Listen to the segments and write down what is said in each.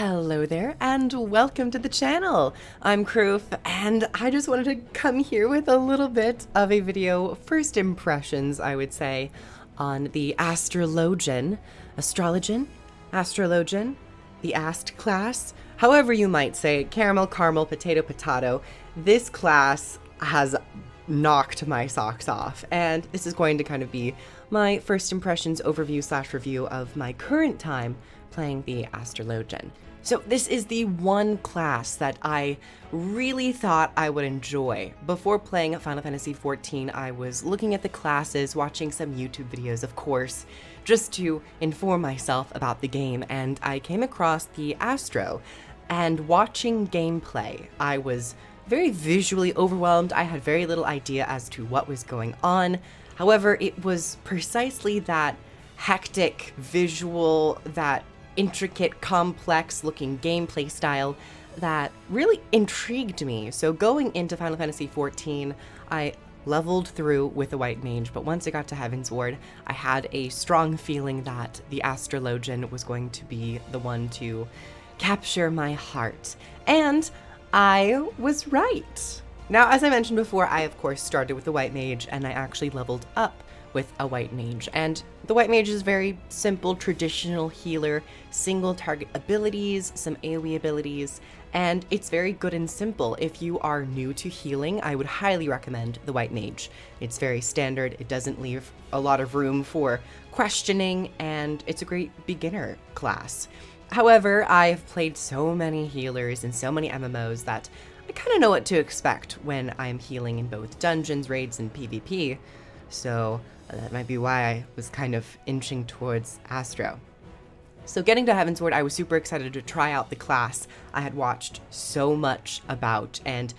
Hello there, and welcome to the channel. I'm KROOF, and I just wanted to come here with a little bit of a video, first impressions, I would say, on the Astrologian, the Ast class, however you might say it, caramel, potato. This class has knocked my socks off, and this is going to kind of be my first impressions overview / review of my current time playing the Astrologian. So this is the one class that I really thought I would enjoy. Before playing Final Fantasy XIV, I was looking at the classes, watching some YouTube videos, of course, just to inform myself about the game, and I came across the Astro, and watching gameplay, I was very visually overwhelmed. I had very little idea as to what was going on. However, it was precisely that hectic visual, that intricate, complex looking gameplay style that really intrigued me. So going into Final Fantasy XIV, I leveled through with a white mage, but once I got to Heavensward, I had a strong feeling that the Astrologian was going to be the one to capture my heart. And I was right. Now, as I mentioned before, I of course started with the white mage, and I actually leveled up with a white mage. And the white mage is very simple, traditional healer, single target abilities, some AoE abilities, and it's very good and simple. If you are new to healing, I would highly recommend the white mage. It's very standard, it doesn't leave a lot of room for questioning, and it's a great beginner class. However, I've played so many healers and so many MMOs that I kind of know what to expect when I'm healing in both dungeons, raids, and PvP, so that might be why I was kind of inching towards Astro. So getting to Heavensward, I was super excited to try out the class I had watched so much about, and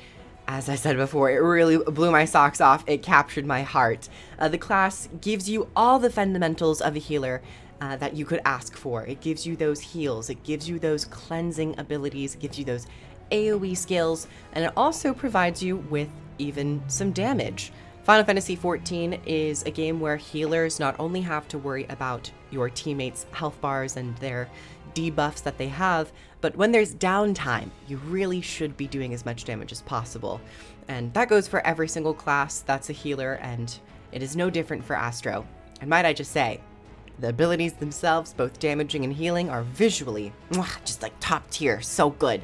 as I said before, it really blew my socks off. It captured my heart. The class gives you all the fundamentals of a healer that you could ask for. It gives you those heals, it gives you those cleansing abilities, it gives you those AoE skills, and it also provides you with even some damage. Final Fantasy XIV is a game where healers not only have to worry about your teammates' health bars and their debuffs that they have, but when there's downtime, you really should be doing as much damage as possible. And that goes for every single class that's a healer, and it is no different for Astro. And might I just say, the abilities themselves, both damaging and healing, are visually just like top tier, so good.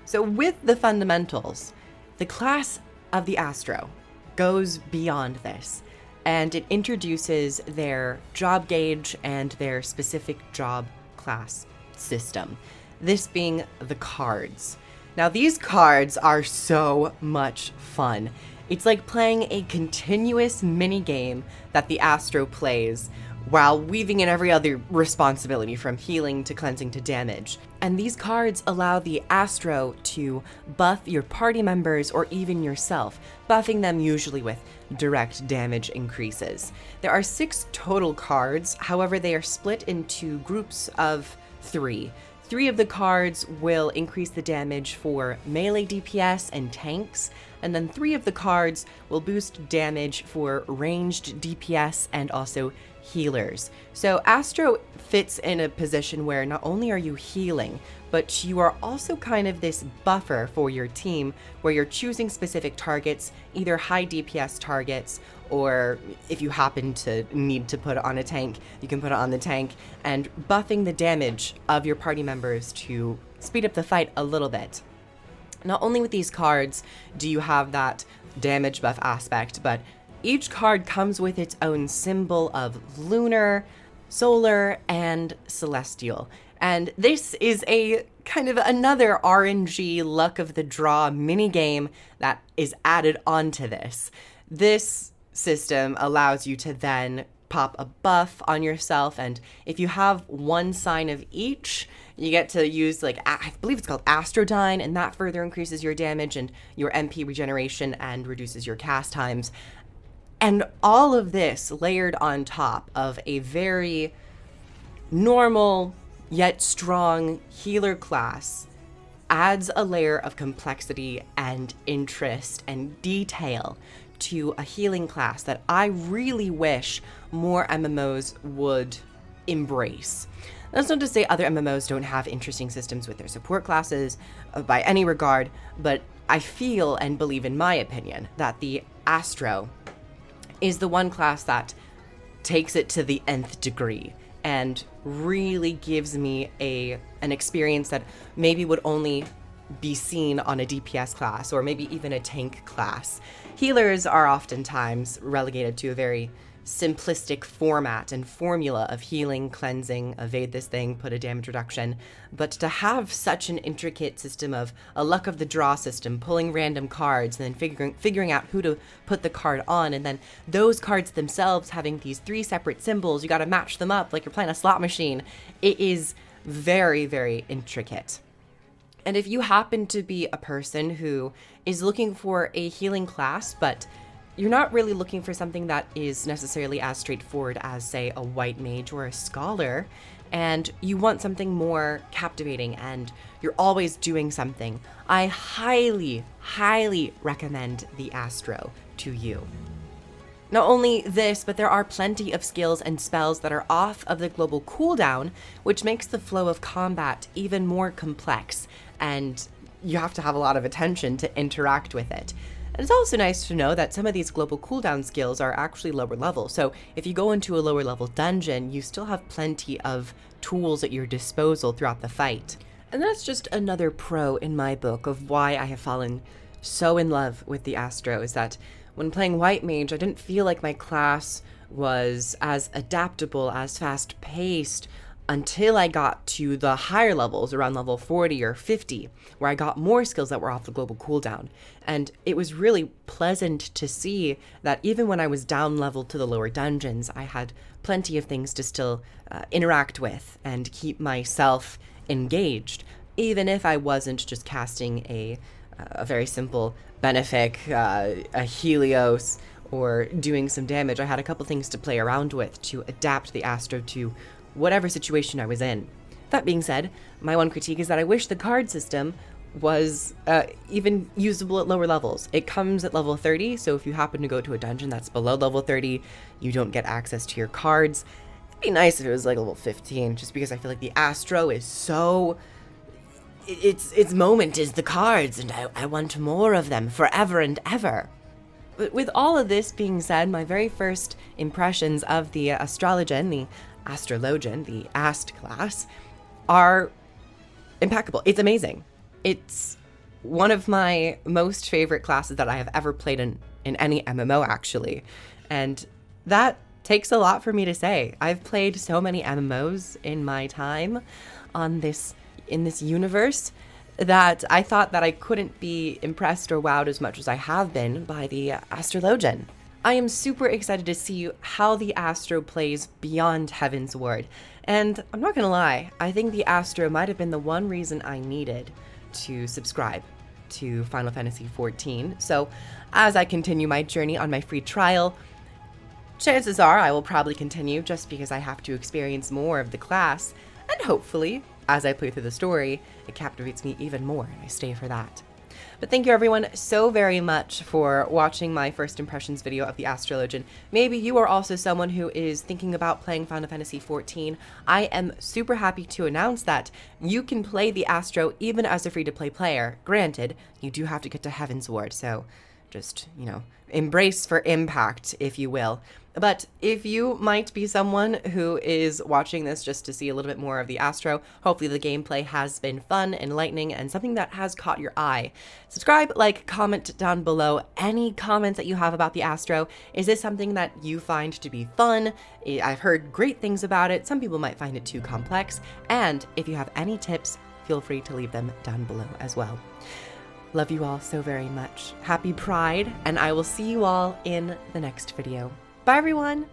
So with the fundamentals, the class of the Astro goes beyond this, and it introduces their job gauge and their specific job class system, this being the cards. Now these cards are so much fun. It's like playing a continuous mini game that the Astro plays while weaving in every other responsibility from healing to cleansing to damage. And these cards allow the Astro to buff your party members or even yourself, buffing them usually with direct damage increases. There are 6 total cards, however they are split into groups of 3. 3 of the cards will increase the damage for melee DPS and tanks, and then 3 of the cards will boost damage for ranged DPS and also healers. So Astro fits in a position where not only are you healing, but you are also kind of this buffer for your team where you're choosing specific targets, either high DPS targets, or if you happen to need to put it on a tank, you can put it on the tank, and buffing the damage of your party members to speed up the fight a little bit. Not only with these cards do you have that damage buff aspect, but each card comes with its own symbol of lunar, solar, and celestial. And this is a kind of another RNG luck of the draw minigame that is added onto this. This system allows you to then pop a buff on yourself, and if you have one sign of each, you get to use, like, I believe it's called Astrodyne, and that further increases your damage and your MP regeneration and reduces your cast times. And all of this layered on top of a very normal yet strong healer class adds a layer of complexity and interest and detail to a healing class that I really wish more MMOs would embrace. That's not to say other MMOs don't have interesting systems with their support classes by any regard, but I feel and believe, in my opinion, that the Astro is the one class that takes it to the nth degree and really gives me an experience that maybe would only be seen on a DPS class or maybe even a tank class. Healers are oftentimes relegated to a very simplistic format and formula of healing, cleansing, evade this thing, put a damage reduction. But to have such an intricate system of a luck of the draw system, pulling random cards, and then figuring out who to put the card on, and then those cards themselves having these 3 separate symbols, you got to match them up like you're playing a slot machine. It is very, very intricate. And if you happen to be a person who is looking for a healing class, but you're not really looking for something that is necessarily as straightforward as, say, a white mage or a scholar, and you want something more captivating and you're always doing something, I highly, highly recommend the Astro to you. Not only this, but there are plenty of skills and spells that are off of the global cooldown, which makes the flow of combat even more complex, and you have to have a lot of attention to interact with it. And it's also nice to know that some of these global cooldown skills are actually lower level, so if you go into a lower level dungeon, you still have plenty of tools at your disposal throughout the fight. And that's just another pro in my book of why I have fallen so in love with the Astro, is that when playing White Mage, I didn't feel like my class was as adaptable, as fast-paced, until I got to the higher levels, around level 40 or 50, where I got more skills that were off the global cooldown. And it was really pleasant to see that even when I was down leveled to the lower dungeons, I had plenty of things to still interact with and keep myself engaged, even if I wasn't just casting a very simple benefic, a Helios, or doing some damage. I had a couple things to play around with to adapt the Astro to whatever situation I was in. That being said, my one critique is that I wish the card system was even usable at lower levels. It comes at level 30, so if you happen to go to a dungeon that's below level 30, you don't get access to your cards. It'd be nice if it was like level 15, just because I feel like the Astro is so... Its moment is the cards, and I want more of them forever and ever. But with all of this being said, my very first impressions of the Astrologian, the Astrologian, the Ast class, are impeccable. It's amazing. It's one of my most favorite classes that I have ever played in any MMO, actually. And that takes a lot for me to say. I've played so many MMOs in my time in this universe that I thought that I couldn't be impressed or wowed as much as I have been by the Astrologian. I am super excited to see how the Astro plays beyond Heaven's Ward. And I'm not gonna lie, I think the Astro might have been the one reason I needed to subscribe to Final Fantasy XIV. So as I continue my journey on my free trial, chances are I will probably continue just because I have to experience more of the class, and hopefully, as I play through the story, it captivates me even more and I stay for that. But thank you everyone so very much for watching my first impressions video of the Astrologian. Maybe you are also someone who is thinking about playing Final Fantasy XIV. I am super happy to announce that you can play the Astro even as a free-to-play player. Granted, you do have to get to Heaven's Ward, so just, embrace for impact, if you will. But if you might be someone who is watching this just to see a little bit more of the Astro, hopefully the gameplay has been fun, enlightening, and something that has caught your eye. Subscribe, like, comment down below any comments that you have about the Astro. Is this something that you find to be fun? I've heard great things about it. Some people might find it too complex. And if you have any tips, feel free to leave them down below as well. Love you all so very much. Happy Pride, and I will see you all in the next video. Bye, everyone.